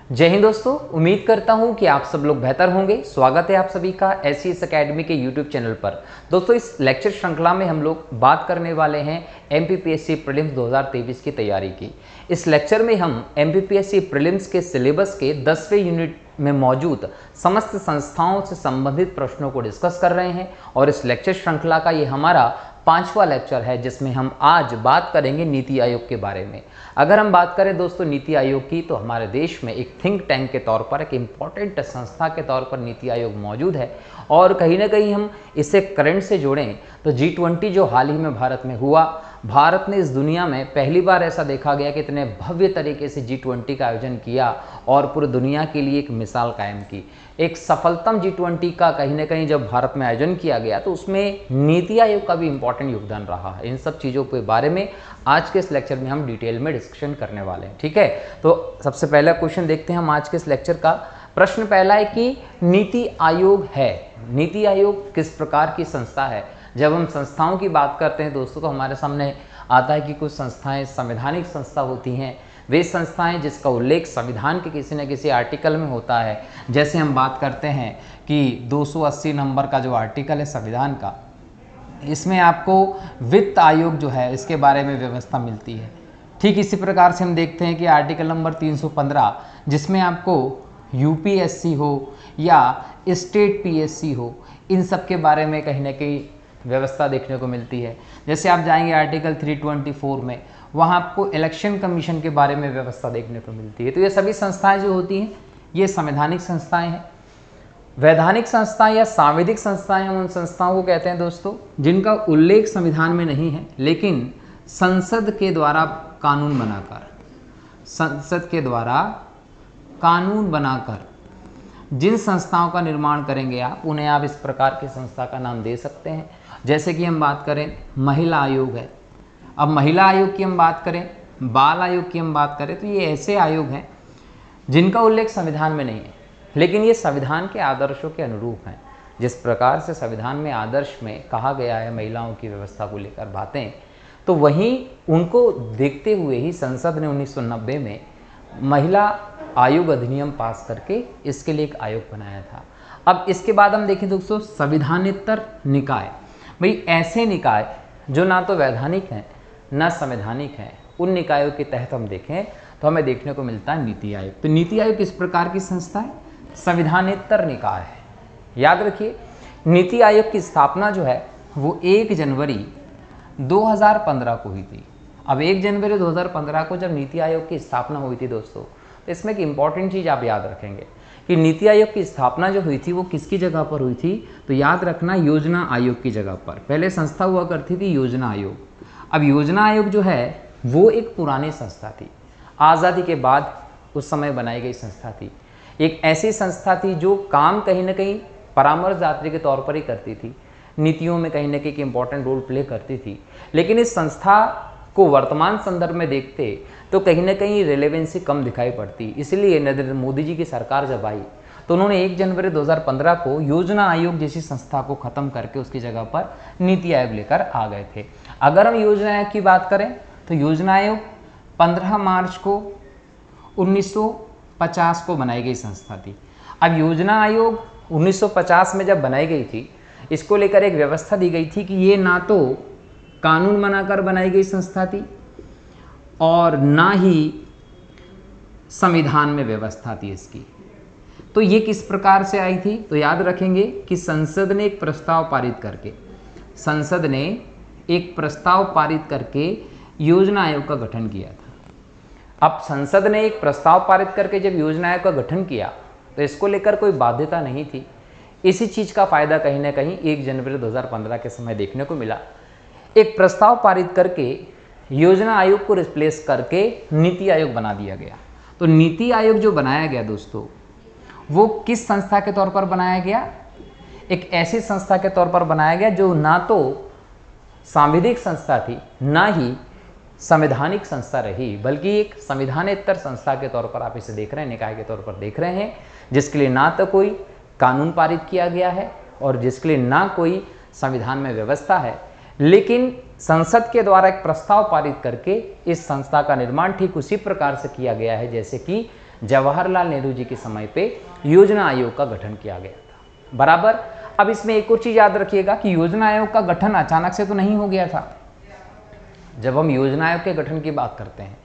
जय हिंद दोस्तों, उम्मीद करता हूं कि आप सब लोग बेहतर होंगे। स्वागत है आप सभी का एससीएस एकेडमी के यूट्यूब चैनल पर। दोस्तों, इस लेक्चर श्रृंखला में हम लोग बात करने वाले हैं एमपीपीएससी प्रीलिम्स 2023 की तैयारी की। इस लेक्चर में हम एमपीपीएससी प्रीलिम्स के सिलेबस के 10वें यूनिट में मौजूद समस्त संस्थाओं से संबंधित प्रश्नों को डिस्कस कर रहे हैं और इस लेक्चर श्रृंखला का ये हमारा 5वां लेक्चर है, जिसमें हम आज बात करेंगे नीति आयोग के बारे में। अगर हम बात करें दोस्तों नीति आयोग की, तो हमारे देश में एक थिंक टैंक के तौर पर, एक इम्पॉर्टेंट संस्था के तौर पर नीति आयोग मौजूद है और कहीं ना कहीं हम इसे करंट से जोड़ें तो G20 जो हाल ही में भारत में हुआ, भारत ने इस दुनिया में पहली बार ऐसा देखा गया कि इतने भव्य तरीके से G20 का आयोजन किया और पूरी दुनिया के लिए एक मिसाल कायम की। एक सफलतम G20 का कहीं ना कहीं जब भारत में आयोजन किया गया तो उसमें नीति आयोग का भी इम्पोर्टेंट योगदान रहा है। इन सब चीज़ों के बारे में आज के इस लेक्चर में हम डिटेल में डिस्कशन करने वाले हैं। ठीक है, तो सबसे पहला क्वेश्चन देखते हैं हम आज के इस लेक्चर का। प्रश्न पहला है कि नीति आयोग है, नीति आयोग किस प्रकार की संस्था है। जब हम संस्थाओं की बात करते हैं दोस्तों, तो हमारे सामने आता है कि कुछ संस्थाएं संवैधानिक संस्था होती हैं। वे संस्थाएं जिसका उल्लेख संविधान के किसी न किसी आर्टिकल में होता है। जैसे हम बात करते हैं कि 280 नंबर का जो आर्टिकल है संविधान का, इसमें आपको वित्त आयोग जो है इसके बारे में व्यवस्था मिलती है। ठीक इसी प्रकार से हम देखते हैं कि आर्टिकल नंबर 315, जिसमें आपको यूपीएससी हो या स्टेट पीएससी हो, इन सब के बारे में कहीं ना कहीं व्यवस्था देखने को मिलती है। जैसे आप जाएंगे आर्टिकल 324 में, वहाँ आपको इलेक्शन कमीशन के बारे में व्यवस्था देखने को मिलती है। तो ये सभी संस्थाएं जो होती हैं ये संवैधानिक संस्थाएं हैं। वैधानिक संस्थाएं या सांविधिक संस्थाएं हम उन संस्थाओं को कहते हैं दोस्तों जिनका उल्लेख संविधान में नहीं है, लेकिन संसद के द्वारा कानून बनाकर, संसद के द्वारा कानून बनाकर जिन संस्थाओं का निर्माण करेंगे आप, उन्हें आप इस प्रकार की संस्था का नाम दे सकते हैं। जैसे कि हम बात करें महिला आयोग है। अब महिला आयोग की हम बात करें, बाल आयोग की हम बात करें, तो ये ऐसे आयोग हैं जिनका उल्लेख संविधान में नहीं है, लेकिन ये संविधान के आदर्शों के अनुरूप हैं। जिस प्रकार से संविधान में आदर्श में कहा गया है महिलाओं की व्यवस्था को लेकर बातें, तो वहीं उनको देखते हुए ही संसद ने 1990 में महिला आयोग अधिनियम पास करके इसके लिए एक आयोग बनाया था। अब इसके बाद हम देखें दोस्तों संविधानेतर निकाय। भाई ऐसे निकाय जो ना तो वैधानिक हैं ना संवैधानिक हैं, उन निकायों के तहत हम देखें तो हमें देखने को मिलता है नीति आयोग। तो नीति आयोग किस प्रकार की संस्था है? संविधानेतर निकाय है। याद रखिए, नीति आयोग की स्थापना जो है वो 1 जनवरी 2015 को हुई थी। अब 1 जनवरी 2015 को जब नीति आयोग की स्थापना हुई थी दोस्तों, तो इसमें एक इम्पॉर्टेंट चीज़ आप याद रखेंगे कि नीति आयोग की स्थापना जो हुई थी वो किसकी जगह पर हुई थी, तो याद रखना योजना आयोग की जगह पर। पहले संस्था हुआ करती थी योजना आयोग। अब योजना आयोग जो है वो एक पुरानी संस्था थी, आज़ादी के बाद उस समय बनाई गई संस्था थी। एक ऐसी संस्था थी जो काम कहीं ना कहीं परामर्शदात्री के तौर पर ही करती थी, नीतियों में कहीं ना कहीं एक इम्पॉर्टेंट रोल प्ले करती थी। लेकिन इस संस्था को वर्तमान संदर्भ में देखते तो कहीं ना कहीं रेलेवेंसी कम दिखाई पड़ती। इसलिए नरेंद्र मोदी जी की सरकार जब आई तो उन्होंने 1 जनवरी 2015 को योजना आयोग जैसी संस्था को ख़त्म करके उसकी जगह पर नीति आयोग लेकर आ गए थे। अगर हम योजना आयोग की बात करें तो योजना आयोग 15 मार्च को 1950 को बनाई गई संस्था थी। अब योजना आयोग 1950 में जब बनाई गई थी, इसको लेकर एक व्यवस्था दी गई थी कि ये ना तो कानून बनाकर बनाई गई संस्था थी और ना ही संविधान में व्यवस्था थी इसकी। तो ये किस प्रकार से आई थी, तो याद रखेंगे कि संसद ने एक प्रस्ताव पारित करके, संसद ने एक प्रस्ताव पारित करके योजना आयोग का गठन किया था। अब संसद ने एक प्रस्ताव पारित करके जब योजना आयोग का गठन किया तो इसको लेकर कोई बाध्यता नहीं थी। इसी चीज़ का फायदा कहीं ना कहीं 1 जनवरी 2015 के समय देखने को मिला। एक प्रस्ताव पारित करके योजना आयोग को रिप्लेस करके नीति आयोग बना दिया गया। तो नीति आयोग जो बनाया गया दोस्तों, वो किस संस्था के तौर पर बनाया गया? एक ऐसी संस्था के तौर पर बनाया गया जो ना तो सांविधिक संस्था थी ना ही संवैधानिक संस्था रही, बल्कि एक संविधानेतर संस्था के तौर पर आप इसे देख रहे हैं, निकाय के तौर पर देख रहे हैं, जिसके लिए ना तो कोई कानून पारित किया गया है और जिसके लिए ना कोई संविधान में व्यवस्था है, लेकिन संसद के द्वारा एक प्रस्ताव पारित करके इस संस्था का निर्माण ठीक उसी प्रकार से किया गया है जैसे कि जवाहरलाल नेहरू जी के समय पे योजना आयोग का गठन किया गया था। बराबर। अब इसमें एक और चीज याद रखिएगा कि योजना आयोग का गठन अचानक से तो नहीं हो गया था। जब हम योजना आयोग के गठन की बात करते हैं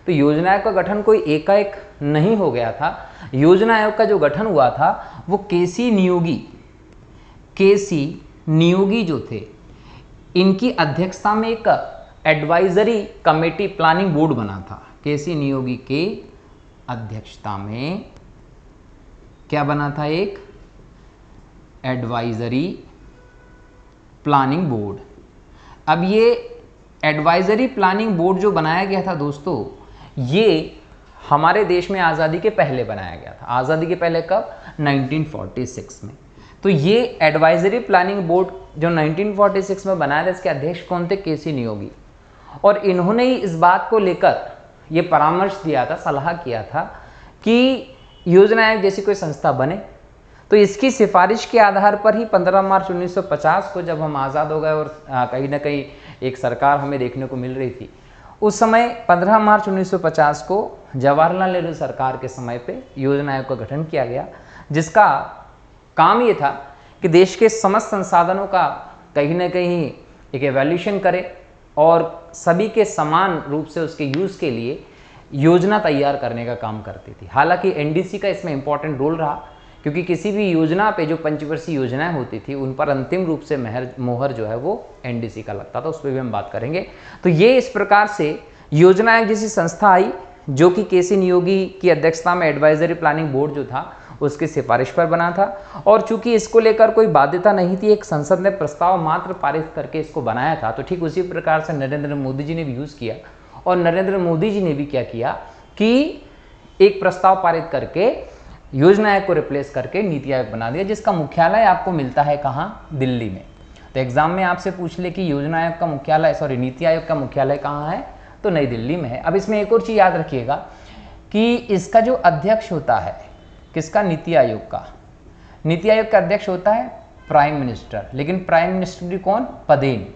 तो योजना आयोग का गठन कोई एकाएक नहीं हो गया था। योजना आयोग का जो गठन हुआ था वो केसी नियोगी जो थे, इनकी अध्यक्षता में एक एडवाइजरी कमेटी प्लानिंग बोर्ड बना था। केसी नियोगी के अध्यक्षता में क्या बना था? एक एडवाइजरी प्लानिंग बोर्ड। अब ये एडवाइजरी प्लानिंग बोर्ड जो बनाया गया था दोस्तों, ये हमारे देश में आज़ादी के पहले बनाया गया था। आज़ादी के पहले कब? 1946 में। तो ये एडवाइजरी प्लानिंग बोर्ड जो 1946 में बनाया था, इसके अध्यक्ष कौन थे? केसी नियोगी। और इन्होंने ही इस बात को लेकर ये परामर्श दिया था, सलाह किया था कि योजना आयोग जैसी कोई संस्था बने। तो इसकी सिफारिश के आधार पर ही 15 मार्च 1950 को जब हम आज़ाद हो गए और कहीं ना कहीं एक सरकार हमें देखने को मिल रही थी, उस समय 15 मार्च 1950 को जवाहरलाल नेहरू सरकार के समय पे योजना आयोग का गठन किया गया, जिसका काम ये था कि देश के समस्त संसाधनों का कहीं ना कहीं एक एवैल्यूएशन करे और सभी के समान रूप से उसके यूज़ के लिए योजना तैयार करने का काम करती थी। हालांकि एनडीसी का इसमें इंपॉर्टेंट रोल रहा, क्योंकि किसी भी योजना पे जो पंचवर्षीय योजनाएं होती थी उन पर अंतिम रूप से मोहर जो है वो एनडीसी का लगता था। उस पर भी हम बात करेंगे। तो ये इस प्रकार से योजना आयोग जैसी संस्था आई, जो कि केसी नियोगी की अध्यक्षता में एडवाइजरी प्लानिंग बोर्ड जो था उसकी सिफारिश पर बना था। और चूंकि इसको लेकर कोई बाध्यता नहीं थी, एक संसद ने प्रस्ताव मात्र पारित करके इसको बनाया था। तो ठीक उसी प्रकार से नरेंद्र मोदी जी ने भी यूज़ किया, और नरेंद्र मोदी जी ने भी क्या किया कि एक प्रस्ताव पारित करके योजना आयोग को रिप्लेस करके नीति आयोग बना दिया, जिसका मुख्यालय आपको मिलता है कहाँ? दिल्ली में। तो एग्जाम में आपसे पूछ ले कि योजना आयोग का मुख्यालय, नीति आयोग का मुख्यालय कहाँ है? तो नई दिल्ली में है। अब इसमें एक और चीज़ याद रखिएगा कि इसका जो अध्यक्ष होता है, किसका? नीति आयोग का। नीति आयोग का अध्यक्ष होता है प्राइम मिनिस्टर, लेकिन प्राइम मिनिस्टर भी कौन? पदेन,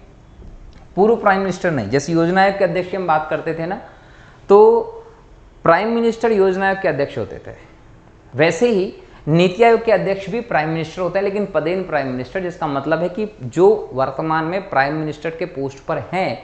पूर्व प्राइम मिनिस्टर नहीं। जैसे योजना आयोग के अध्यक्ष की हम बात करते थे ना, तो प्राइम मिनिस्टर योजना आयोग के अध्यक्ष होते थे, वैसे ही नीति आयोग के अध्यक्ष भी प्राइम मिनिस्टर होता है, लेकिन पदेन प्राइम मिनिस्टर, जिसका मतलब है कि जो वर्तमान में प्राइम मिनिस्टर के पोस्ट पर हैं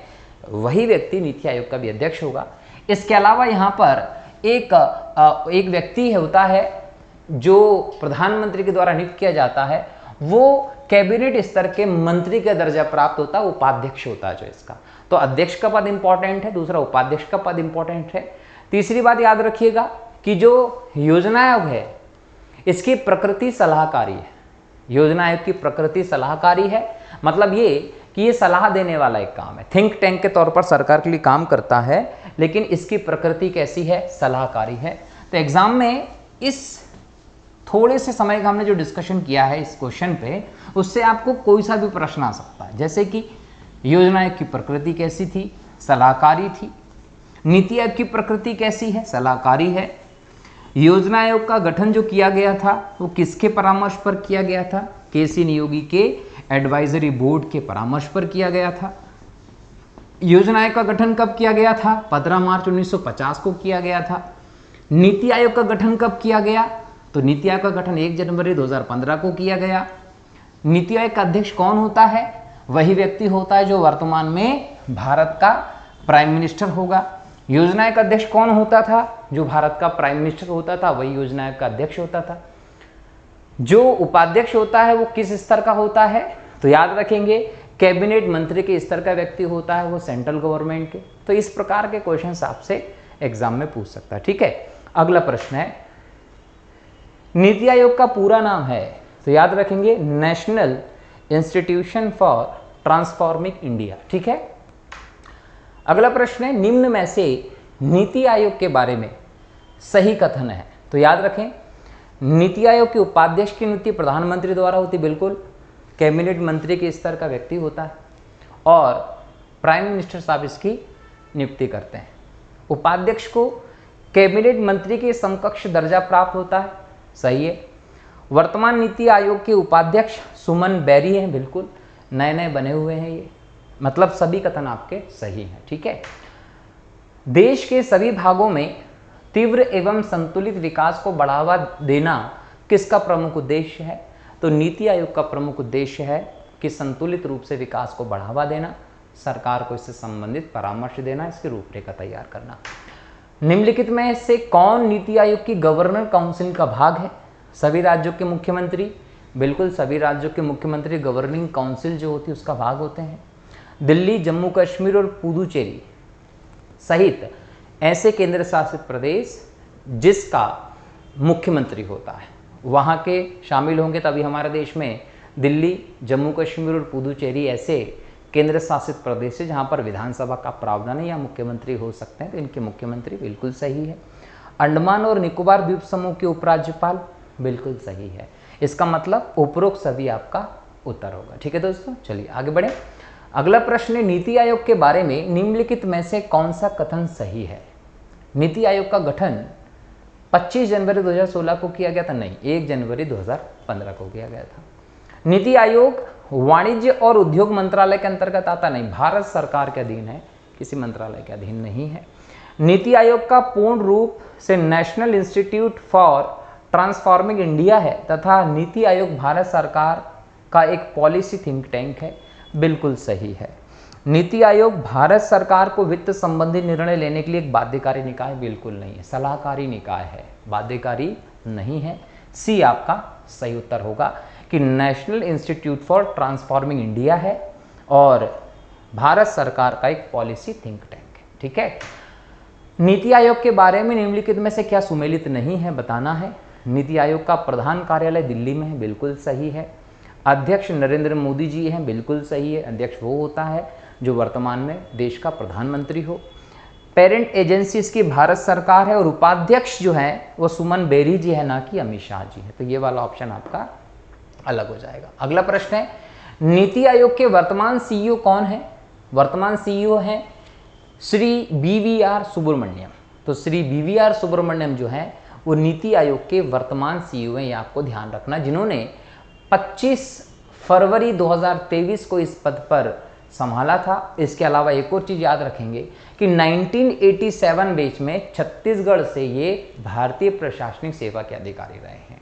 वही व्यक्ति नीति आयोग का भी अध्यक्ष होगा। इसके अलावा यहाँ पर एक व्यक्ति होता है जो प्रधानमंत्री के द्वारा नियुक्त किया जाता है, वो कैबिनेट स्तर के मंत्री का दर्जा प्राप्त होता है, उपाध्यक्ष होता है जो इसका। तो अध्यक्ष का पद इंपॉर्टेंट है, दूसरा उपाध्यक्ष का पद इंपॉर्टेंट है। तीसरी बात याद रखिएगा कि जो योजना आयोग है इसकी प्रकृति सलाहकारी है। योजना आयोग की प्रकृति सलाहकारी है, मतलब ये कि ये सलाह देने वाला एक काम है, थिंक टैंक के तौर पर सरकार के लिए काम करता है, लेकिन इसकी प्रकृति कैसी है? सलाहकारी है। तो एग्जाम में इस थोड़े से समय का हमने जो डिस्कशन किया है इस क्वेश्चन पे, उससे आपको कोई सा भी प्रश्न आ सकता है। जैसे कि योजना आयोग की प्रकृति कैसी थी? सलाहकारी थी। नीति आयोग की प्रकृति कैसी है? सलाहकारी है। योजना आयोग का गठन जो किया गया था वो किसके परामर्श पर किया गया था? केसी नियोगी के एडवाइजरी बोर्ड के परामर्श पर किया गया था। योजना आयोग का गठन कब किया गया था? 15 मार्च 1950 को किया गया था। नीति आयोग का गठन कब किया गया? तो नीति आयोग का गठन 1 जनवरी 2015 को किया गया। नीति आयोग का अध्यक्ष कौन होता है? वही व्यक्ति होता है जो वर्तमान में भारत का प्राइम मिनिस्टर होगा। योजना आयोग का अध्यक्ष कौन होता था? जो भारत का प्राइम मिनिस्टर होता था वही योजना आयोग का अध्यक्ष होता था। जो उपाध्यक्ष होता है वो किस स्तर का होता है? तो याद रखेंगे कैबिनेट मंत्री के स्तर का व्यक्ति होता है, वो सेंट्रल गवर्नमेंट के। तो इस प्रकार के क्वेश्चंस आपसे एग्जाम में पूछ सकता है। ठीक है, अगला प्रश्न है, नीति आयोग का पूरा नाम है? तो याद रखेंगे national institution for transforming India. ठीक है, अगला प्रश्न है, निम्न में से नीति आयोग के बारे में सही कथन है? तो याद रखें नीति आयोग के उपाध्यक्ष की नियुक्ति प्रधानमंत्री द्वारा होती, बिल्कुल। कैबिनेट मंत्री के स्तर का व्यक्ति होता है और प्राइम मिनिस्टर साहब इसकी नियुक्ति करते हैं। उपाध्यक्ष को कैबिनेट मंत्री के समकक्ष दर्जा प्राप्त होता है, सही है। वर्तमान नीति आयोग के उपाध्यक्ष सुमन बेरी हैं, बिल्कुल, नए नए बने हुए हैं ये, मतलब सभी कथन आपके सही हैं। ठीक है, देश के सभी भागों में तीव्र एवं संतुलित विकास को बढ़ावा देना किसका प्रमुख उद्देश्य है? तो नीति आयोग का प्रमुख उद्देश्य है कि संतुलित रूप से विकास को बढ़ावा देना, सरकार को इससे संबंधित परामर्श देना, इसकी रूपरेखा तैयार करना। निम्नलिखित में से कौन नीति आयोग की गवर्नर काउंसिल का भाग है? सभी राज्यों के मुख्यमंत्री, बिल्कुल सभी राज्यों के मुख्यमंत्री गवर्निंग काउंसिल जो होती है उसका भाग होते हैं। दिल्ली, जम्मू कश्मीर और पुदुचेरी सहित ऐसे केंद्र शासित प्रदेश जिसका मुख्यमंत्री होता है वहाँ के शामिल होंगे, तभी हमारे देश में दिल्ली, जम्मू कश्मीर और पुदुचेरी ऐसे केंद्र शासित प्रदेश है जहाँ पर विधानसभा का प्रावधान है या मुख्यमंत्री हो सकते हैं, तो इनके मुख्यमंत्री बिल्कुल सही है। अंडमान और निकोबार द्वीप समूह के उपराज्यपाल बिल्कुल सही है। इसका मतलब उपरोक्त सभी आपका उत्तर होगा। ठीक है दोस्तों, चलिए आगे बढ़े। अगला प्रश्न है, नीति आयोग के बारे में निम्नलिखित में से कौन सा कथन सही है? नीति आयोग का गठन 25 जनवरी 2016 को किया गया था? नहीं, 1 जनवरी 2015 को किया गया था। नीति आयोग वाणिज्य और उद्योग मंत्रालय के अंतर्गत आता नहीं, भारत सरकार के अधीन है, किसी मंत्रालय के अधीन नहीं है। नीति आयोग का पूर्ण रूप से national institute for transforming India है तथा नीति आयोग भारत सरकार का एक पॉलिसी थिंक टैंक है, बिल्कुल सही है। नीति आयोग भारत सरकार को वित्त संबंधी निर्णय लेने के लिए एक बाध्यकारी निकाय बिल्कुल नहीं है, सलाहकारी निकाय है, बाध्यकारी नहीं है। सी आपका सही उत्तर होगा कि national institute for transforming India है और भारत सरकार का एक पॉलिसी थिंक टैंक है। ठीक है, नीति आयोग के बारे में निम्नलिखित में से क्या सुमेलित नहीं है बताना है। नीति आयोग का प्रधान कार्यालय दिल्ली में है, बिल्कुल सही है। अध्यक्ष नरेंद्र मोदी जी हैं, बिल्कुल सही है। अध्यक्ष वो होता है जो वर्तमान में देश का प्रधानमंत्री हो। पेरेंट एजेंसी इसकी भारत सरकार है और उपाध्यक्ष जो है वो सुमन बेरी जी है, ना कि अमित शाह जी है, तो ये वाला ऑप्शन आपका अलग हो जाएगा। अगला प्रश्न है, नीति आयोग के वर्तमान सीईओ कौन है? वर्तमान सीईओ हैं श्री BVR सुब्रमण्यम। तो श्री BVR सुब्रमण्यम जो है वो नीति आयोग के वर्तमान सीईओ हैं, ये आपको ध्यान रखना, जिन्होंने 25 फरवरी 2023 को इस पद पर संभाला था। इसके अलावा एक और चीज़ याद रखेंगे कि 1987 बैच में छत्तीसगढ़ से ये भारतीय प्रशासनिक सेवा के अधिकारी रहे हैं।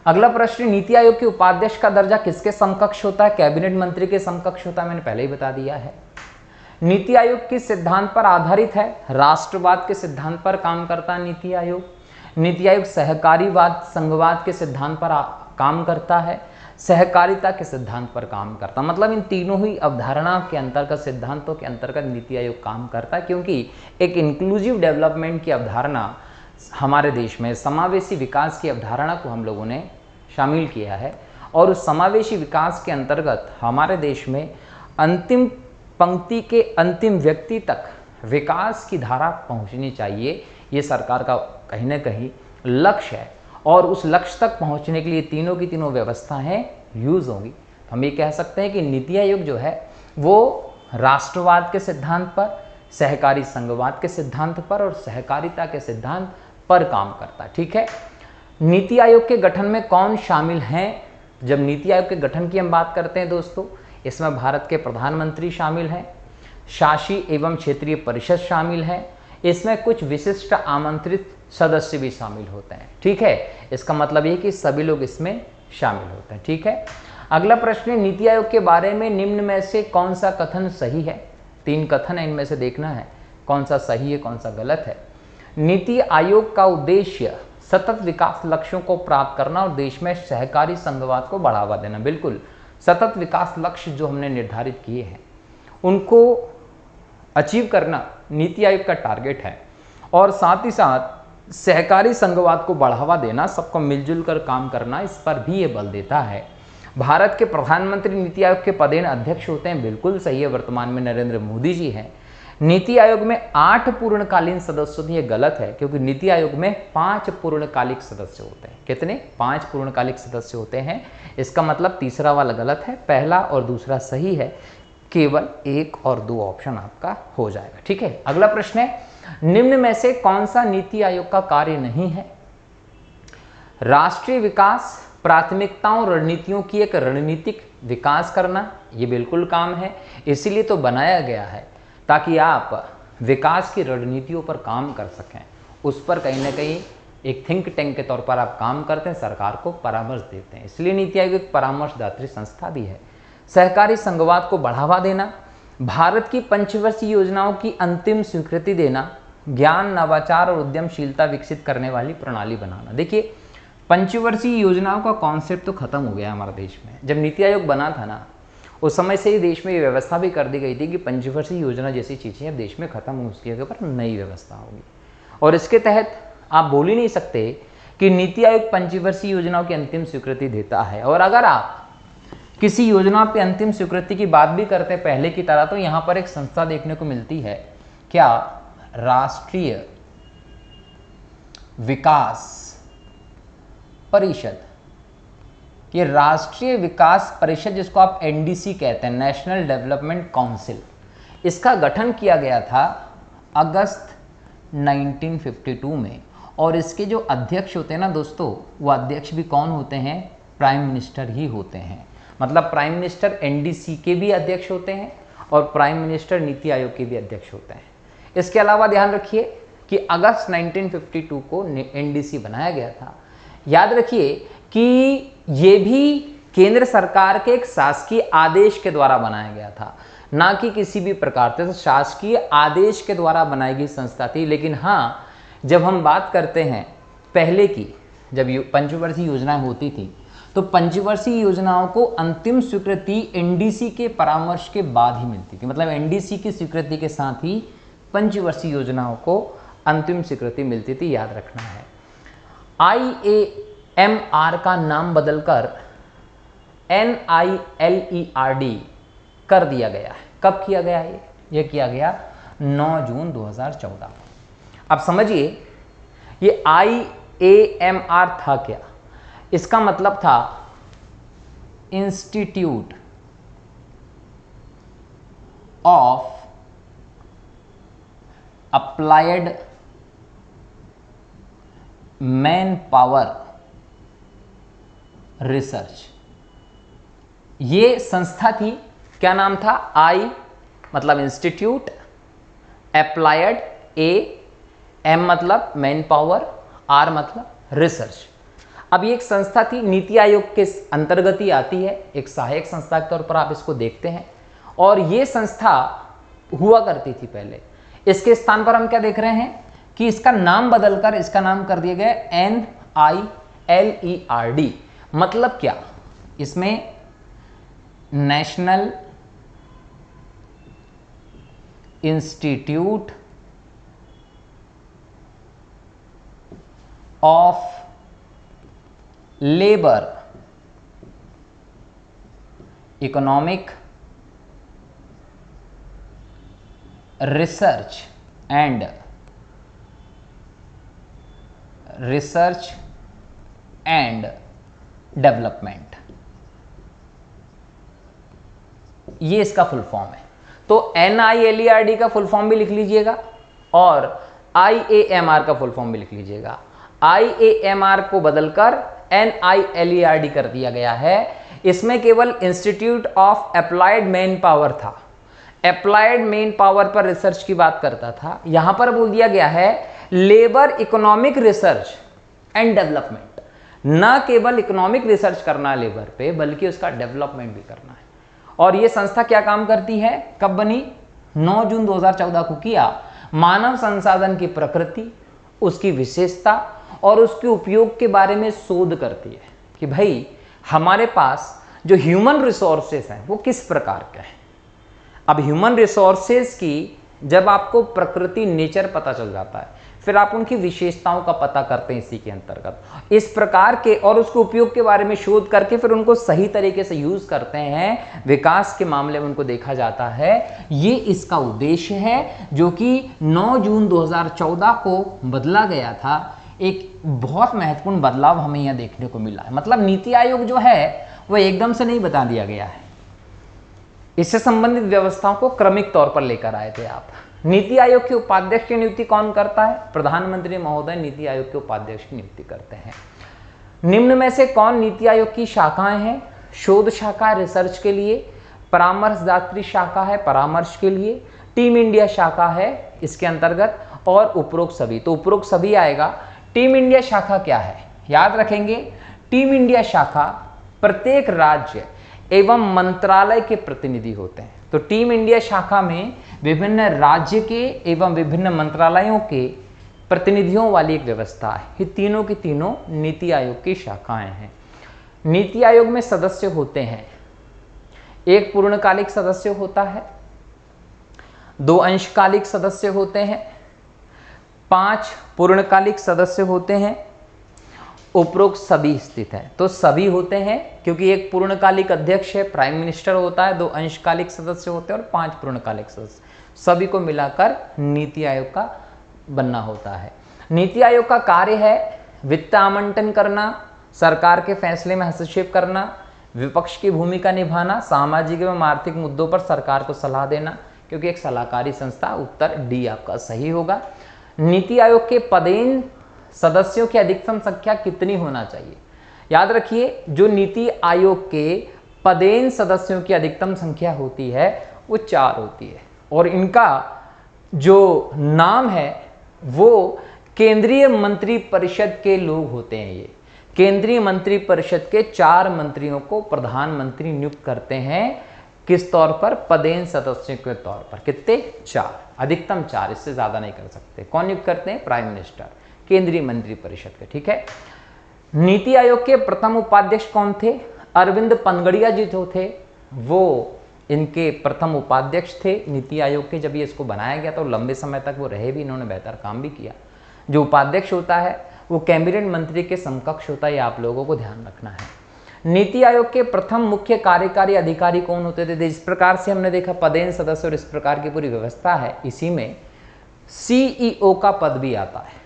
अगला प्रश्न, नीति आयोग के उपाध्यक्ष का दर्जा किसके समकक्ष होता है? कैबिनेट मंत्री के समकक्ष होता है, मैंने पहले ही बता दिया है। नीति आयोग किस सिद्धांत पर आधारित है? राष्ट्रवाद के सिद्धांत पर काम करता है नीति आयोग। नीति आयोग सहकारीवाद, संघवाद के सिद्धांत पर काम करता है, सहकारिता के सिद्धांत पर काम करता, मतलब इन तीनों ही अवधारणा के अंतर्गत, सिद्धांतों के अंतर्गत नीति आयोग काम करता है, क्योंकि एक इंक्लूसिव डेवलपमेंट की अवधारणा हमारे देश में समावेशी विकास की अवधारणा को हम लोगों ने शामिल किया है और उस समावेशी विकास के अंतर्गत हमारे देश में अंतिम पंक्ति के अंतिम व्यक्ति तक विकास की धारा पहुंचनी चाहिए, ये सरकार का कहीं ना कहीं लक्ष्य है और उस लक्ष्य तक पहुंचने के लिए तीनों की तीनों व्यवस्थाएं यूज होंगी। हम ये कह सकते हैं कि नीति आयोग जो है वो राष्ट्रवाद के सिद्धांत पर, सहकारी संघवाद के सिद्धांत पर और सहकारिता के सिद्धांत पर काम करता है। ठीक है, नीति आयोग के गठन में कौन शामिल हैं? जब नीति आयोग के गठन की हम बात करते हैं दोस्तों, इसमें भारत के प्रधानमंत्री शामिल हैं, शासी एवं क्षेत्रीय परिषद शामिल है, इसमें कुछ विशिष्ट आमंत्रित सदस्य भी शामिल होते हैं। ठीक है, इसका मतलब ये कि सभी लोग इसमें शामिल होते हैं। ठीक है, अगला प्रश्न है, नीति आयोग के बारे में निम्न में से कौन सा कथन सही है? 3 कथन है, इनमें से देखना है कौन सा सही है कौन सा गलत है। नीति आयोग का उद्देश्य सतत विकास लक्ष्यों को प्राप्त करना और देश में सहकारी संघवाद को बढ़ावा देना। बिल्कुल, सतत विकास लक्ष्य जो हमने निर्धारित किए हैं उनको अचीव करना नीति आयोग का टारगेट है और साथ ही साथ सहकारी संघवाद को बढ़ावा देना, सबको मिलजुल कर काम करना, इस पर भी ये बल देता है। भारत के प्रधानमंत्री नीति आयोग के पदेन अध्यक्ष होते हैं, बिल्कुल सही है, वर्तमान में नरेंद्र मोदी जी हैं। नीति आयोग में 8 पूर्णकालीन सदस्य होते हैं, ये गलत है क्योंकि नीति आयोग में 5 पूर्णकालिक सदस्य होते हैं। कितने? 5 पूर्णकालिक सदस्य होते हैं। इसका मतलब तीसरा वाला गलत है, पहला और दूसरा सही है, केवल 1 और 2 ऑप्शन आपका हो जाएगा। ठीक है, अगला प्रश्न है, निम्न में से कौन सा नीति आयोग का कार्य नहीं है? राष्ट्रीय विकास प्राथमिकताओं रणनीतियों की एक रणनीतिक विकास करना, ये बिल्कुल काम है, इसीलिए तो बनाया गया है ताकि आप विकास की रणनीतियों पर काम कर सकें उस पर कहीं ना कहीं एक थिंक टैंक के तौर पर आप काम करते हैं, सरकार को परामर्श देते हैं। इसलिए नीति आयोग एक परामर्शदात्री संस्था भी है। सहकारी संघवाद को बढ़ावा देना, भारत की पंचवर्षीय योजनाओं की अंतिम स्वीकृति देना, ज्ञान, नवाचार और उद्यमशीलता विकसित करने वाली प्रणाली बनाना। देखिए, पंचवर्षीय योजनाओं का कॉन्सेप्ट तो खत्म हो गया हमारे देश में। जब नीति आयोग बना था ना, उस समय से ही देश में ये व्यवस्था भी कर दी गई थी कि पंचवर्षीय योजना जैसी चीज़ें अब देश में खत्म हो, उसकी जगह पर नई व्यवस्था होगी। और इसके तहत आप बोल ही नहीं सकते कि नीति आयोग पंचवर्षीय योजनाओं की अंतिम स्वीकृति देता है। और अगर आप किसी योजना पे अंतिम स्वीकृति की बात भी करते हैं पहले की तरह, तो यहाँ पर एक संस्था देखने को मिलती है, क्या? राष्ट्रीय विकास परिषद। ये राष्ट्रीय विकास परिषद, जिसको आप एनडीसी कहते हैं, नेशनल डेवलपमेंट काउंसिल, इसका गठन किया गया था अगस्त 1952 में। और इसके जो अध्यक्ष होते हैं ना दोस्तों, वो अध्यक्ष भी कौन होते हैं? प्राइम मिनिस्टर ही होते हैं। मतलब प्राइम मिनिस्टर एनडीसी के भी अध्यक्ष होते हैं और प्राइम मिनिस्टर नीति आयोग के भी अध्यक्ष होते हैं। इसके अलावा ध्यान रखिए कि अगस्त 1952 को एनडीसी बनाया गया था। याद रखिए कि ये भी केंद्र सरकार के एक शासकीय आदेश के द्वारा बनाया गया था, ना कि किसी भी प्रकार से। तो शासकीय आदेश के द्वारा बनाई गई संस्था थी। लेकिन हाँ, जब हम बात करते हैं पहले की, जब पंचवर्षीय योजनाएं होती थी, तो पंचवर्षीय योजनाओं को अंतिम स्वीकृति एनडीसी के परामर्श के बाद ही मिलती थी। मतलब एनडीसी की स्वीकृति के साथ ही पंचवर्षीय योजनाओं को अंतिम स्वीकृति मिलती थी, याद रखना है। IAMR का नाम बदलकर NILERD कर दिया गया है। कब किया गया है? ये किया गया 9 जून 2014 को। अब समझिए, ये IAMR था क्या? इसका मतलब था institute of applied man power research. ये संस्था थी। क्या नाम था? आई मतलब इंस्टीट्यूट, अप्लाइड, एम मतलब मैन पावर, आर मतलब रिसर्च। अब ये एक संस्था थी, नीति आयोग के अंतर्गत ही आती है, एक सहायक संस्था के तौर पर आप इसको देखते हैं। और ये संस्था हुआ करती थी पहले। इसके स्थान पर हम क्या देख रहे हैं कि इसका नाम बदलकर इसका नाम कर दिया गया NILERD। मतलब क्या? इसमें national institute of labour economic research and development, ये इसका फुल फॉर्म है। तो NILERD का फुल फॉर्म भी लिख लीजिएगा और IAMR का फुल फॉर्म भी लिख लीजिएगा। IAMR को बदलकर NILERD कर दिया गया है। इसमें केवल institute of applied man power था, अप्लाइड मैन पावर पर रिसर्च की बात करता था। यहां पर बोल दिया गया है labour economic research and development. ना केवल इकोनॉमिक रिसर्च करना लेबर पे, बल्कि उसका डेवलपमेंट भी करना है। और ये संस्था क्या काम करती है? कब बनी? 9 जून 2014 को किया। मानव संसाधन की प्रकृति, उसकी विशेषता और उसके उपयोग के बारे में शोध करती है कि भाई हमारे पास जो ह्यूमन रिसोर्सेस हैं वो किस प्रकार के हैं। अब ह्यूमन रिसोर्सेज की जब आपको प्रकृति, नेचर पता चल जाता है, फिर आप उनकी विशेषताओं का पता करते हैं इसी के अंतर्गत। इस प्रकार के और उसके उपयोग के बारे में शोध करके फिर उनको सही तरीके से यूज करते हैं, विकास के मामले में उनको देखा जाता है। ये इसका उद्देश्य है, जो कि 9 जून 2014 को बदला गया था। एक बहुत महत्वपूर्ण बदलाव हमें यह देखने को मिला है। मतलब नीति आयोग जो है वो एकदम से नहीं बता दिया गया है, इससे संबंधित व्यवस्थाओं को क्रमिक तौर पर लेकर आए थे आप। नीति आयोग के उपाध्यक्ष की नियुक्ति कौन करता है? प्रधानमंत्री महोदय नीति आयोग के उपाध्यक्ष की नियुक्ति करते हैं। निम्न में से कौन नीति आयोग की शाखाएं हैं? शोध शाखा रिसर्च के लिए, परामर्शदात्री शाखा है परामर्श के लिए, टीम इंडिया शाखा है इसके अंतर्गत, और उपरोक्त सभी। तो उपरोक्त सभी आएगा। टीम इंडिया शाखा क्या है, याद रखेंगे, टीम इंडिया शाखा प्रत्येक राज्य एवं मंत्रालय के प्रतिनिधि होते हैं। तो टीम इंडिया शाखा में विभिन्न राज्य के एवं विभिन्न मंत्रालयों के प्रतिनिधियों वाली एक व्यवस्था है। ये तीनों की तीनों नीति आयोग की शाखाएं हैं। नीति आयोग में सदस्य होते हैं, एक पूर्णकालिक सदस्य होता है, 2 अंशकालिक सदस्य होते हैं, 5 पूर्णकालिक सदस्य होते हैं, उपरोक्त सभी स्थित है। तो सभी होते हैं क्योंकि एक पूर्णकालिक अध्यक्ष है, प्राइम मिनिस्टर होता है, 2 अंशकालिक सदस्य होते हैं और 5 पूर्णकालिक सदस्य, सभी को मिलाकर नीति आयोग का बनना होता है। नीति आयोग का कार्य है वित्त आवंटन करना, सरकार के फैसले में हस्तक्षेप करना, विपक्ष की भूमिका निभाना, सामाजिक एवं आर्थिक मुद्दों पर सरकार को सलाह देना, क्योंकि एक सलाहकारी संस्था। उत्तर डी आपका सही होगा। नीति आयोग के पदेन सदस्यों की अधिकतम संख्या कितनी होना चाहिए, याद रखिए, जो नीति आयोग के पदेन सदस्यों की अधिकतम संख्या होती है वो 4 होती है, और इनका जो नाम है वो केंद्रीय मंत्री परिषद के लोग होते हैं। ये केंद्रीय मंत्री परिषद के 4 मंत्रियों को प्रधानमंत्री नियुक्त करते हैं, किस तौर पर, पदेन सदस्यों के तौर पर। कितने, 4, अधिकतम 4, इससे ज्यादा नहीं कर सकते। कौन नियुक्त करते हैं, प्राइम मिनिस्टर, केंद्रीय मंत्री परिषद के, ठीक है। नीति आयोग के प्रथम उपाध्यक्ष कौन थे, अरविंद पनगड़िया जी जो थे वो इनके प्रथम उपाध्यक्ष थे नीति आयोग के। जब ये इसको बनाया गया तो लंबे समय तक वो रहे भी, इन्होंने बेहतर काम भी किया। जो उपाध्यक्ष होता है वो कैबिनेट मंत्री के समकक्ष होता है, ये आप लोगों को ध्यान रखना है। नीति आयोग के प्रथम मुख्य कार्यकारी अधिकारी कौन होते थे, इस प्रकार से हमने देखा पदेन सदस्य और इस प्रकार की पूरी व्यवस्था है। इसी में सीईओ का पद भी आता है।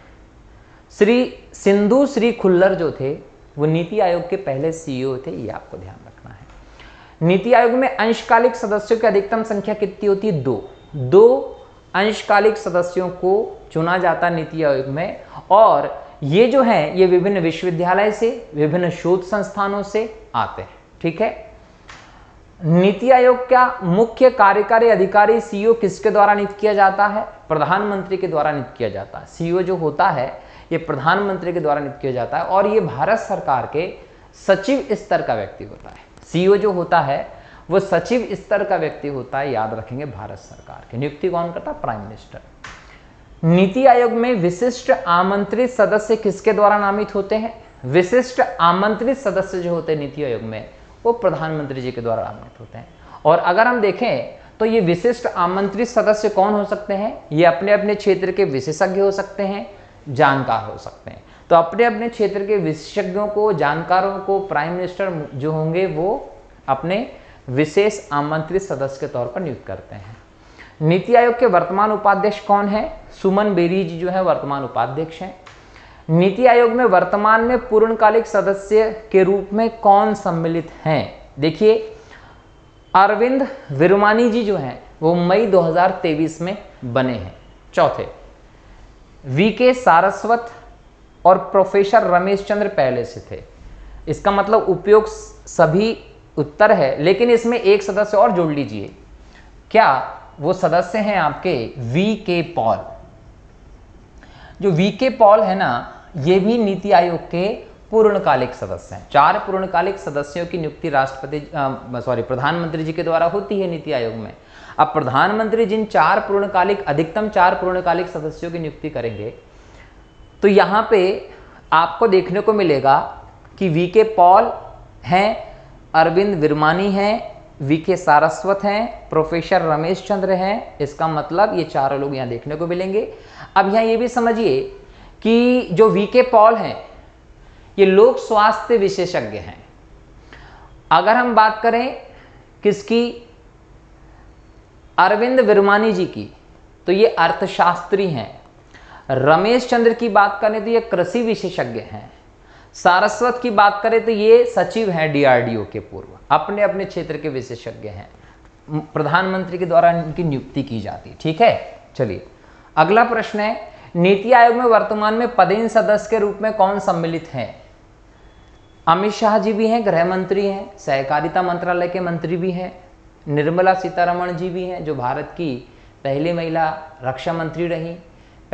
श्री खुल्लर जो थे वो नीति आयोग के पहले सीईओ थे, ये आपको ध्यान रखना है। नीति आयोग में अंशकालिक सदस्यों की अधिकतम संख्या कितनी होती है, 2 अंशकालिक सदस्यों को चुना जाता है नीति आयोग में, और ये जो है ये विभिन्न विश्वविद्यालय से, विभिन्न शोध संस्थानों से आते हैं, ठीक है। नीति आयोग का मुख्य कार्यकारी अधिकारी सीईओ किसके द्वारा नियुक्त किया जाता है, प्रधानमंत्री के द्वारा नियुक्त किया जाता है। सीईओ जो होता है ये प्रधानमंत्री के द्वारा नियुक्त किया जाता है, और ये भारत सरकार के सचिव स्तर का व्यक्ति होता है। सीईओ जो होता है वो सचिव स्तर का व्यक्ति होता है, याद रखेंगे, भारत सरकार की। नियुक्ति कौन करता है, प्राइम मिनिस्टर। नीति आयोग में विशिष्ट आमंत्रित सदस्य किसके द्वारा नामित होते हैं, विशिष्ट आमंत्रित सदस्य जो होते हैं नीति आयोग में वो प्रधानमंत्री जी के द्वारा नामित होते हैं। और अगर हम देखें तो ये विशिष्ट आमंत्रित सदस्य कौन हो सकते हैं, ये अपने अपने क्षेत्र के विशेषज्ञ हो सकते हैं, जानकार हो सकते हैं। तो अपने अपने क्षेत्र के विशेषज्ञों को, जानकारों को प्राइम मिनिस्टर जो होंगे वो अपने विशेष आमंत्रित सदस्य के तौर पर नियुक्त करते हैं। नीति आयोग के वर्तमान उपाध्यक्ष कौन है, सुमन बेरी जी जो है वर्तमान उपाध्यक्ष हैं। नीति आयोग में वर्तमान में पूर्णकालिक सदस्य के रूप में कौन सम्मिलित हैं, देखिए अरविंद विरमानी जी जो हैं वो मई 2023 में बने हैं। चौथे, वीके सारस्वत और प्रोफेसर रमेश चंद्र पहले से थे। इसका मतलब उपयोग सभी उत्तर है, लेकिन इसमें एक सदस्य और जोड़ लीजिए, क्या वो सदस्य हैं आपके वीके पॉल। जो वीके पॉल है ना, ये भी नीति आयोग के पूर्णकालिक सदस्य हैं। 4 पूर्णकालिक सदस्यों की नियुक्ति प्रधानमंत्री जी के द्वारा होती है नीति आयोग में। अब प्रधानमंत्री जिन 4 पूर्णकालिक, अधिकतम 4 पूर्णकालिक सदस्यों की नियुक्ति करेंगे तो यहां पे आपको देखने को मिलेगा कि वीके पॉल हैं, अरविंद विरमानी हैं, वीके सारस्वत हैं, प्रोफेसर रमेश चंद्र हैं। इसका मतलब ये 4 लोग यहाँ देखने को मिलेंगे। अब यहाँ ये भी समझिए कि जो वीके पॉल हैं ये लोक स्वास्थ्य विशेषज्ञ हैं। अगर हम बात करें किसकी, अरविंद विरमानी जी की, तो ये अर्थशास्त्री हैं। रमेश चंद्र की बात करें तो ये कृषि विशेषज्ञ हैं। सारस्वत की बात करें तो ये सचिव हैं डीआरडीओ के पूर्व, अपने अपने क्षेत्र के विशेषज्ञ हैं। प्रधानमंत्री के द्वारा इनकी नियुक्ति की जाती है, ठीक है। चलिए अगला प्रश्न है, नीति आयोग में वर्तमान में पदेन सदस्य के रूप में कौन सम्मिलित हैं। अमित शाह जी भी हैं, गृह मंत्री हैं, सहकारिता मंत्रालय के मंत्री भी हैं, निर्मला सीतारमण जी भी हैं जो भारत की पहली महिला रक्षा मंत्री रही,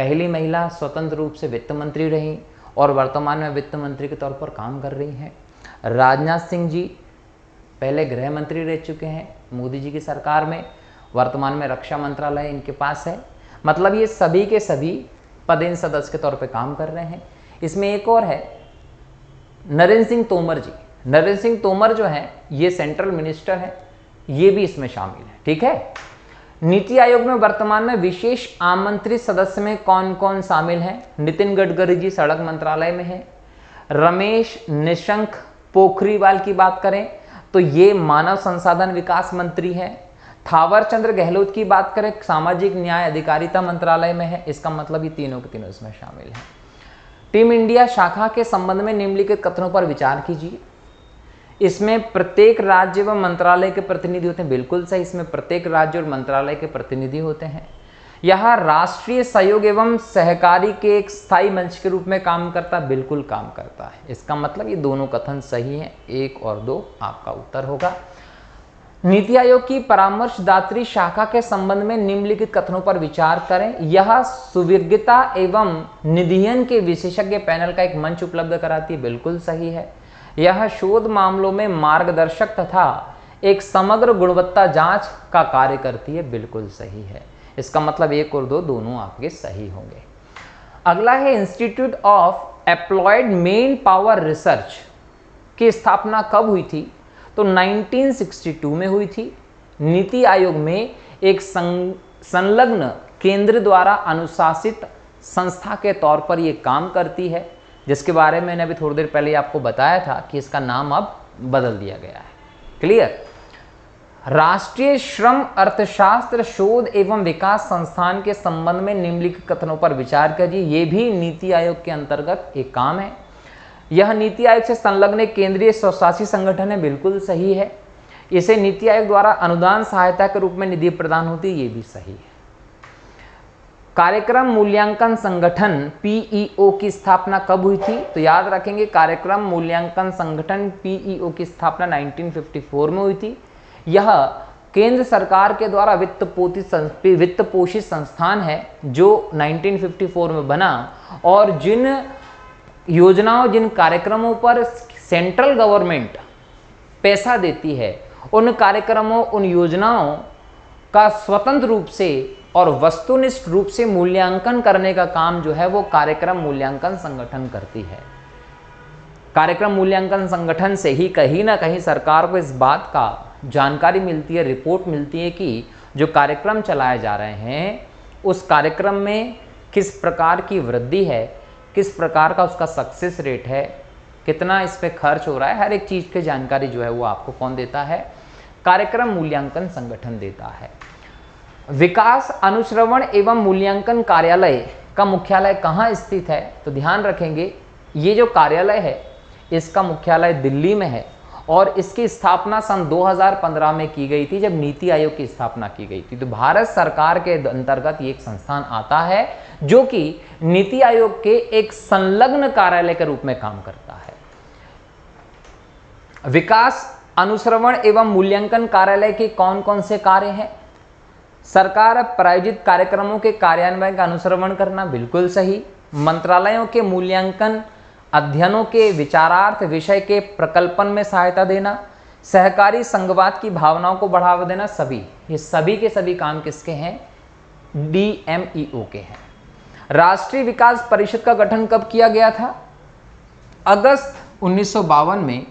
पहली महिला स्वतंत्र रूप से वित्त मंत्री रही और वर्तमान में वित्त मंत्री के तौर पर काम कर रही हैं। राजनाथ सिंह जी पहले गृह मंत्री रह चुके हैं मोदी जी की सरकार में, वर्तमान में रक्षा मंत्रालय इनके पास है। मतलब ये सभी के सभी पदेन सदस्य के तौर पे काम कर रहे हैं। इसमें एक और है नरेंद्र सिंह तोमर जी। नरेंद्र सिंह तोमर जो है ये सेंट्रल मिनिस्टर है, ये भी इसमें शामिल है। ठीक है। नीति आयोग में वर्तमान में विशेष आमंत्रित सदस्य में कौन कौन शामिल हैं? नितिन गडकरी जी सड़क मंत्रालय में है। रमेश निशंक पोखरियाल की बात करें तो ये मानव संसाधन विकास मंत्री हैं। थावर चंद्र गहलोत की बात करें सामाजिक न्याय अधिकारिता मंत्रालय में है। इसका मतलब ये तीनों के तीनों इसमें शामिल हैं। टीम इंडिया शाखा के संबंध में निम्नलिखित कथनों पर विचार कीजिए। इसमें प्रत्येक राज्य व मंत्रालय के प्रतिनिधि होते हैं। बिल्कुल सही, इसमें प्रत्येक राज्य और मंत्रालय के प्रतिनिधि होते हैं। यह राष्ट्रीय सहयोग एवं सहकारी के एक स्थायी मंच के रूप में काम करता है। बिल्कुल काम करता है। इसका मतलब ये दोनों कथन सही हैं। 1 और 2 आपका उत्तर होगा। नीति आयोग की परामर्शदात्री शाखा के संबंध में निम्नलिखित कथनों पर विचार करें। यह सुविज्ञता एवं निधियन के विशेषज्ञ पैनल का एक मंच उपलब्ध कराती है। बिल्कुल सही है। यह शोध मामलों में मार्गदर्शक तथा एक समग्र गुणवत्ता जांच का कार्य करती है। बिल्कुल सही है। इसका मतलब 1 और 2 दोनों आपके सही होंगे। अगला है institute of employed main power research की स्थापना कब हुई थी? तो 1962 में हुई थी। नीति आयोग में एक संलग्न केंद्र द्वारा अनुशासित संस्था के तौर पर यह काम करती है, जिसके बारे में मैंने अभी थोड़ी देर पहले आपको बताया था कि इसका नाम अब बदल दिया गया है। क्लियर। राष्ट्रीय श्रम अर्थशास्त्र शोध एवं विकास संस्थान के संबंध में निम्नलिखित कथनों पर विचार कीजिए। ये भी नीति आयोग के अंतर्गत एक काम है। यह नीति आयोग से संलग्न एक केंद्रीय स्वशासी संगठन है। बिल्कुल सही है। इसे नीति आयोग द्वारा अनुदान सहायता के रूप में निधि प्रदान होती है। ये भी सही है। कार्यक्रम मूल्यांकन संगठन पीईओ की स्थापना कब हुई थी? तो याद रखेंगे कार्यक्रम मूल्यांकन संगठन पीईओ की स्थापना 1954 में हुई थी। यह केंद्र सरकार के द्वारा वित्त पोषित संस्थान है जो 1954 में बना और जिन योजनाओं जिन कार्यक्रमों पर सेंट्रल गवर्नमेंट पैसा देती है उन कार्यक्रमों उन योजनाओं का स्वतंत्र रूप से और वस्तुनिष्ठ रूप से मूल्यांकन करने का काम जो है वो कार्यक्रम मूल्यांकन संगठन करती है। कार्यक्रम मूल्यांकन संगठन से ही कहीं ना कहीं सरकार को इस बात का जानकारी मिलती है, रिपोर्ट मिलती है कि जो कार्यक्रम चलाए जा रहे हैं उस कार्यक्रम में किस प्रकार की वृद्धि है, किस प्रकार का उसका सक्सेस रेट है, कितना इस पे खर्च हो रहा है, हर एक चीज़ की जानकारी जो है वो आपको कौन देता है? कार्यक्रम मूल्यांकन संगठन देता है। विकास अनुश्रवण एवं मूल्यांकन कार्यालय का मुख्यालय कहाँ स्थित है? तो ध्यान रखेंगे ये जो कार्यालय है इसका मुख्यालय दिल्ली में है और इसकी स्थापना सन 2015 में की गई थी जब नीति आयोग की स्थापना की गई थी। तो भारत सरकार के अंतर्गत ये एक संस्थान आता है जो कि नीति आयोग के एक संलग्न कार्यालय के रूप में काम करता है। विकास अनुश्रवण एवं मूल्यांकन कार्यालय के कौन कौन से कार्य हैं? सरकार प्रायोजित कार्यक्रमों के कार्यान्वयन का अनुश्रवण करना। बिल्कुल सही। मंत्रालयों के मूल्यांकन अध्ययनों के विचारार्थ विषय के प्रकल्पन में सहायता देना, सहकारी संघवाद की भावनाओं को बढ़ावा देना, सभी ये सभी के सभी काम किसके हैं? DMEO के हैं। राष्ट्रीय विकास परिषद का गठन कब किया गया था? अगस्त 1952 में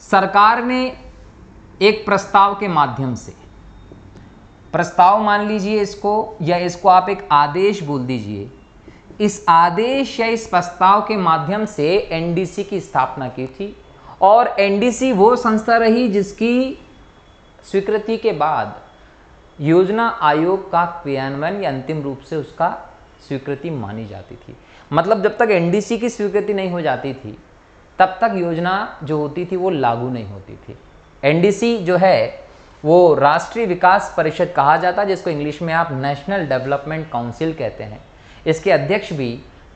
सरकार ने एक प्रस्ताव के माध्यम से, प्रस्ताव मान लीजिए इसको, या इसको आप एक आदेश बोल दीजिए, इस आदेश या इस प्रस्ताव के माध्यम से NDC की स्थापना की थी और NDC वो संस्था रही जिसकी स्वीकृति के बाद योजना आयोग का क्रियान्वयन या अंतिम रूप से उसका स्वीकृति मानी जाती थी। मतलब जब तक NDC की स्वीकृति नहीं हो जाती थी तब तक योजना जो होती थी वो लागू नहीं होती थी। NDC जो है वो राष्ट्रीय विकास परिषद कहा जाता है, जिसको इंग्लिश में आप नेशनल डेवलपमेंट काउंसिल कहते हैं। इसके अध्यक्ष भी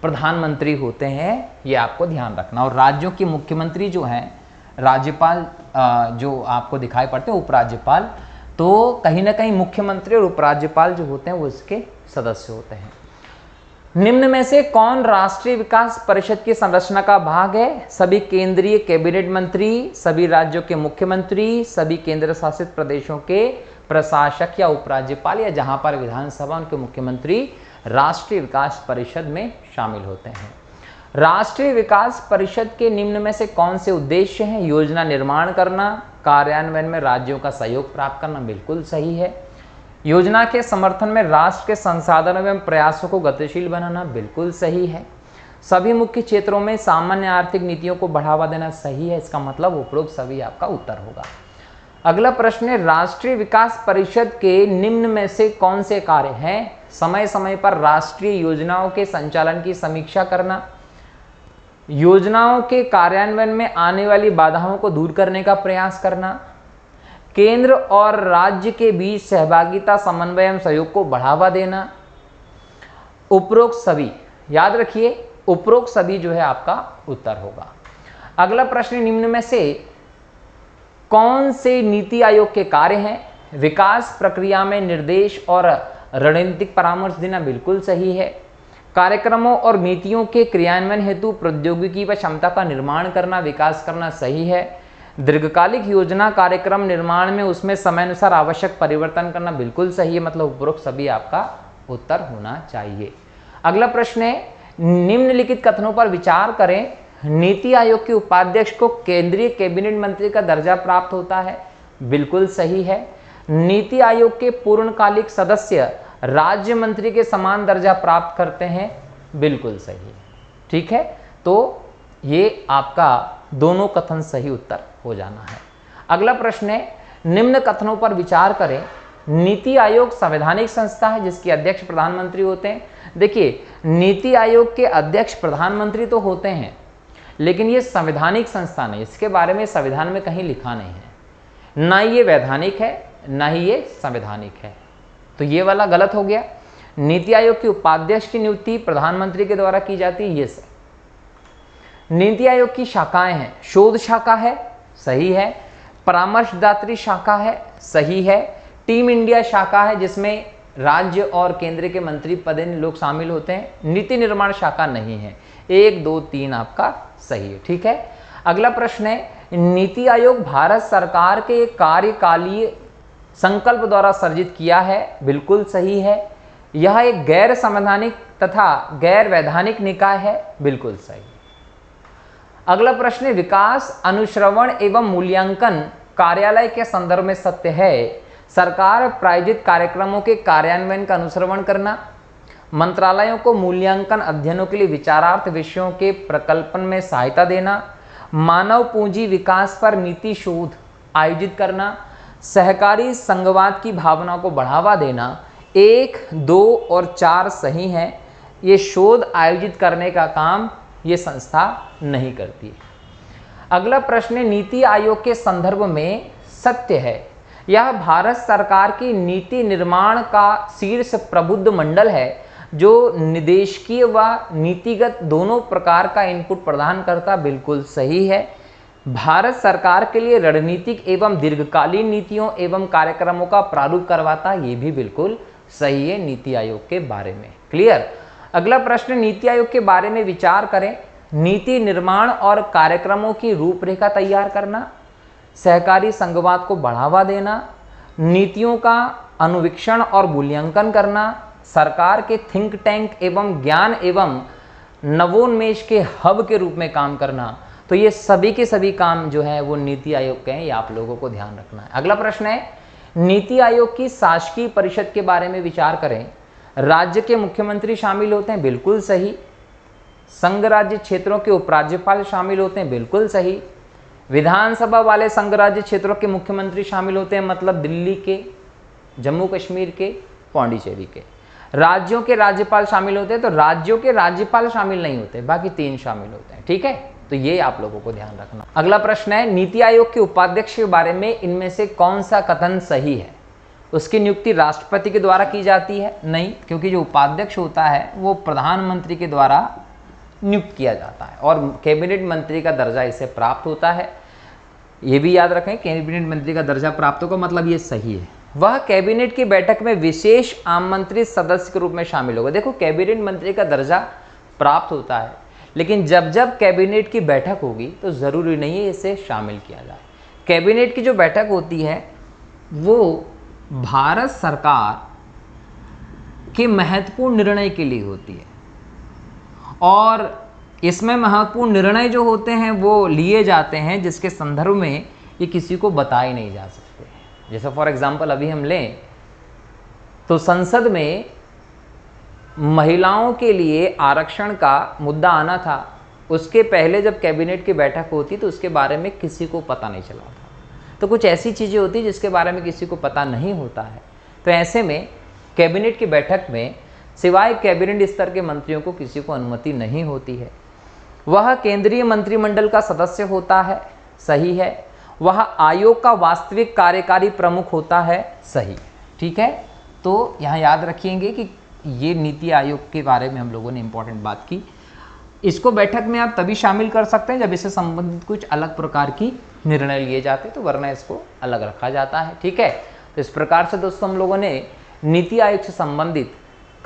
प्रधानमंत्री होते हैं, ये आपको ध्यान रखना। और राज्यों के मुख्यमंत्री जो हैं, राज्यपाल जो आपको दिखाई पड़ते हैं, उपराज्यपाल, तो कहीं ना कहीं मुख्यमंत्री और उपराज्यपाल जो होते हैं वो इसके सदस्य होते हैं। निम्न में से कौन राष्ट्रीय विकास परिषद की संरचना का भाग है? सभी केंद्रीय कैबिनेट मंत्री, सभी राज्यों के मुख्यमंत्री, सभी केंद्र शासित प्रदेशों के प्रशासक या उपराज्यपाल, या जहां पर विधानसभा उनके मुख्यमंत्री राष्ट्रीय विकास परिषद में शामिल होते हैं। राष्ट्रीय विकास परिषद के निम्न में से कौन से उद्देश्य हैं? योजना निर्माण करना, कार्यान्वयन में राज्यों का सहयोग प्राप्त करना, बिल्कुल सही है। योजना के समर्थन में राष्ट्र के संसाधनों एवं प्रयासों को गतिशील बनाना, बिल्कुल सही है। सभी मुख्य क्षेत्रों में सामान्य आर्थिक नीतियों को बढ़ावा देना, सही है। इसका मतलब उपरोक्त सभी आपका उत्तर होगा। अगला प्रश्न है, राष्ट्रीय विकास परिषद के निम्न में से कौन से कार्य हैं? समय समय पर राष्ट्रीय योजनाओं के संचालन की समीक्षा करना, योजनाओं के कार्यान्वयन में आने वाली बाधाओं को दूर करने का प्रयास करना, केंद्र और राज्य के बीच सहभागिता, समन्वय एवं सहयोग को बढ़ावा देना। उपरोक्त सभी, याद रखिए उपरोक्त सभी जो है आपका उत्तर होगा। अगला प्रश्न, निम्न में से कौन से नीति आयोग के कार्य हैं? विकास प्रक्रिया में निर्देश और रणनीतिक परामर्श देना, बिल्कुल सही है। कार्यक्रमों और नीतियों के क्रियान्वयन हेतु प्रौद्योगिकी व क्षमता का निर्माण करना, विकास करना, सही है। दीर्घकालिक योजना कार्यक्रम निर्माण में उसमें समय अनुसार आवश्यक परिवर्तन करना, बिल्कुल सही है। मतलब उपरोक्त सभी आपका उत्तर होना चाहिए। अगला प्रश्न है, निम्नलिखित कथनों पर विचार करें। नीति आयोग के उपाध्यक्ष को केंद्रीय कैबिनेट मंत्री का दर्जा प्राप्त होता है, बिल्कुल सही है। नीति आयोग के पूर्णकालिक सदस्य राज्य मंत्री के समान दर्जा प्राप्त करते हैं, बिल्कुल सही है। ठीक है, तो ये आपका दोनों कथन सही उत्तर हो जाना है। अगला प्रश्न है, निम्न कथनों पर विचार करें। नीति आयोग संवैधानिक संस्था है जिसके अध्यक्ष प्रधानमंत्री होते हैं। देखिए, नीति आयोग के अध्यक्ष प्रधानमंत्री तो होते हैं, लेकिन ये संवैधानिक संस्था नहीं, इसके बारे में संविधान में कहीं लिखा नहीं है। ना ये वैधानिक है, ना ही ये संवैधानिक है, तो ये वाला गलत हो गया। नीति आयोग के उपाध्यक्ष की नियुक्ति प्रधानमंत्री के द्वारा की जाती है, ये सही। नीति आयोग की शाखाएं हैं, शोध शाखा है, सही है। परामर्शदात्री शाखा है, सही है। टीम इंडिया शाखा है जिसमें राज्य और केंद्र के मंत्री पदेन लोग शामिल होते हैं। नीति निर्माण शाखा नहीं है। 1, 2, 3 आपका सही है। ठीक है, अगला प्रश्न है, नीति आयोग भारत सरकार के कार्यकालीय संकल्प द्वारा सर्जित किया है, बिल्कुल सही है। यह एक गैर संवैधानिक तथा गैर वैधानिक निकाय है, बिल्कुल सही। अगला प्रश्न है, विकास अनुश्रवण एवं मूल्यांकन कार्यालय के संदर्भ में सत्य है। सरकार प्रायोजित कार्यक्रमों के कार्यान्वयन का अनुश्रवण करना, मंत्रालयों को मूल्यांकन अध्ययनों के लिए विचारार्थ विषयों के प्रकल्पन में सहायता देना, मानव पूंजी विकास पर नीति शोध आयोजित करना, सहकारी संघवाद की भावना को बढ़ावा देना। 1, 2 और 4 सही हैं। ये शोध आयोजित करने का काम ये संस्था नहीं करती। अगला प्रश्न है, नीति आयोग के संदर्भ में सत्य है। यह भारत सरकार की नीति निर्माण का शीर्ष प्रबुद्ध मंडल है जो निदेशकीय व नीतिगत दोनों प्रकार का इनपुट प्रदान करता, बिल्कुल सही है। भारत सरकार के लिए रणनीतिक एवं दीर्घकालीन नीतियों एवं कार्यक्रमों का प्रारूप करवाता, ये भी बिल्कुल सही है नीति आयोग के बारे में। क्लियर। अगला प्रश्न, नीति आयोग के बारे में विचार करें। नीति निर्माण और कार्यक्रमों की रूपरेखा तैयार करना, सहकारी संघवाद को बढ़ावा देना, नीतियों का अनुवीक्षण और मूल्यांकन करना, सरकार के थिंक टैंक एवं ज्ञान एवं नवोन्मेष के हब के रूप में काम करना। तो ये सभी के सभी काम जो है वो नीति आयोग के हैं, ये आप लोगों को ध्यान रखना है। अगला प्रश्न है, नीति आयोग की शासकीय परिषद के बारे में विचार करें। राज्य के मुख्यमंत्री शामिल होते हैं, बिल्कुल सही। संघ राज्य क्षेत्रों के उपराज्यपाल शामिल होते हैं, बिल्कुल सही। विधानसभा वाले संघ राज्य क्षेत्रों के मुख्यमंत्री शामिल होते हैं, मतलब दिल्ली के, जम्मू कश्मीर के, पौंडीचेरी के। राज्यों के राज्यपाल शामिल होते हैं, तो राज्यों के राज्यपाल शामिल नहीं होते, बाकी 3 शामिल होते हैं। ठीक है, तो ये आप लोगों को ध्यान रखना। अगला प्रश्न है, नीति आयोग के उपाध्यक्ष के बारे में इनमें से कौन सा कथन सही है। उसकी नियुक्ति राष्ट्रपति के द्वारा की जाती है, नहीं, क्योंकि जो उपाध्यक्ष होता है वो प्रधानमंत्री के द्वारा नियुक्त किया जाता है और कैबिनेट मंत्री का दर्जा इसे प्राप्त होता है। ये भी याद रखें, कैबिनेट मंत्री का दर्जा प्राप्त होगा, मतलब ये सही है। वह कैबिनेट की बैठक में विशेष आमंत्रित सदस्य के रूप में शामिल होगा। देखो, कैबिनेट मंत्री का दर्जा प्राप्त होता है, लेकिन जब जब कैबिनेट की बैठक होगी तो ज़रूरी नहीं है इसे शामिल किया जाए। कैबिनेट की जो बैठक होती है वो भारत सरकार के महत्वपूर्ण निर्णय के लिए होती है, और इसमें महत्वपूर्ण निर्णय जो होते हैं वो लिए जाते हैं जिसके संदर्भ में ये किसी को बताए नहीं जा सकते। जैसे फॉर एग्जांपल अभी हम लें तो संसद में महिलाओं के लिए आरक्षण का मुद्दा आना था, उसके पहले जब कैबिनेट की बैठक होती तो उसके बारे में किसी को पता नहीं चला था। तो कुछ ऐसी चीज़ें होती हैं जिसके बारे में किसी को पता नहीं होता है। तो ऐसे में कैबिनेट की बैठक में सिवाय कैबिनेट स्तर के मंत्रियों को किसी को अनुमति नहीं होती है। वह केंद्रीय मंत्रिमंडल का सदस्य होता है, सही है। वह आयोग का वास्तविक कार्यकारी प्रमुख होता है, सही, ठीक है। तो यहाँ याद रखिएंगे कि ये नीति आयोग के बारे में हम लोगों ने इंपॉर्टेंट बात की। इसको बैठक में आप तभी शामिल कर सकते हैं जब इससे संबंधित कुछ अलग प्रकार की निर्णय लिए जाते हैं, तो वरना इसको अलग रखा जाता है, ठीक है। तो इस प्रकार से दोस्तों हम लोगों ने नीति आयोग से संबंधित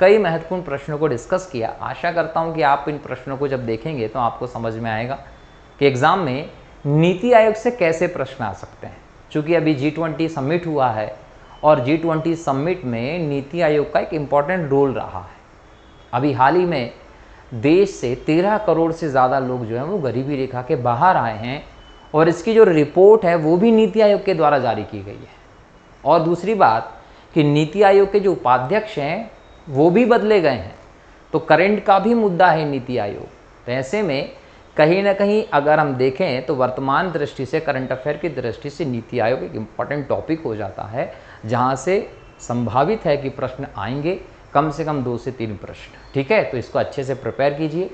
कई महत्वपूर्ण प्रश्नों को डिस्कस किया। आशा करता हूं कि आप इन प्रश्नों को जब देखेंगे तो आपको समझ में आएगा कि एग्जाम में नीति आयोग से कैसे प्रश्न आ सकते हैं। चूँकि अभी G20 समिट हुआ है और G20 समिट में नीति आयोग का एक इम्पॉर्टेंट रोल रहा है। अभी हाल ही में देश से 13 करोड़ से ज़्यादा लोग जो हैं वो गरीबी रेखा के बाहर आए हैं, और इसकी जो रिपोर्ट है वो भी नीति आयोग के द्वारा जारी की गई है। और दूसरी बात कि नीति आयोग के जो उपाध्यक्ष हैं वो भी बदले गए हैं, तो करंट का भी मुद्दा है नीति आयोग। तो ऐसे में कहीं ना कहीं अगर हम देखें तो वर्तमान दृष्टि से, करंट अफेयर की दृष्टि से नीति आयोग एक इम्पॉर्टेंट टॉपिक हो जाता है, जहाँ से संभावित है कि प्रश्न आएंगे कम से कम 2 से 3 प्रश्न, ठीक है। तो इसको अच्छे से प्रिपेयर कीजिए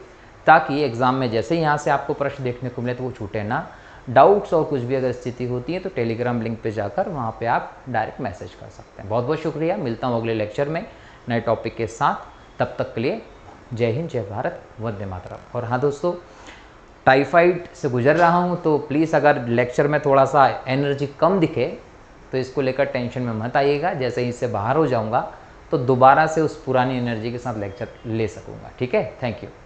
ताकि एग्ज़ाम में जैसे यहाँ से आपको प्रश्न देखने को मिले तो वो छूटे ना। डाउट्स और कुछ भी अगर स्थिति होती है तो टेलीग्राम लिंक पे जाकर वहाँ पे आप डायरेक्ट मैसेज कर सकते हैं। बहुत बहुत शुक्रिया, मिलता हूँ अगले लेक्चर में नए टॉपिक के साथ। तब तक के लिए जय हिंद, जय भारत, वंदे मातरम। और हाँ दोस्तों, टाइफाइड से गुजर रहा हूँ, तो प्लीज़ अगर लेक्चर में थोड़ा सा एनर्जी कम दिखे तो इसको लेकर टेंशन में मत आइएगा। जैसे ही इससे बाहर हो जाऊँगा तो दोबारा से उस पुरानी एनर्जी के साथ लेक्चर ले सकूँगा, ठीक है। Thank you.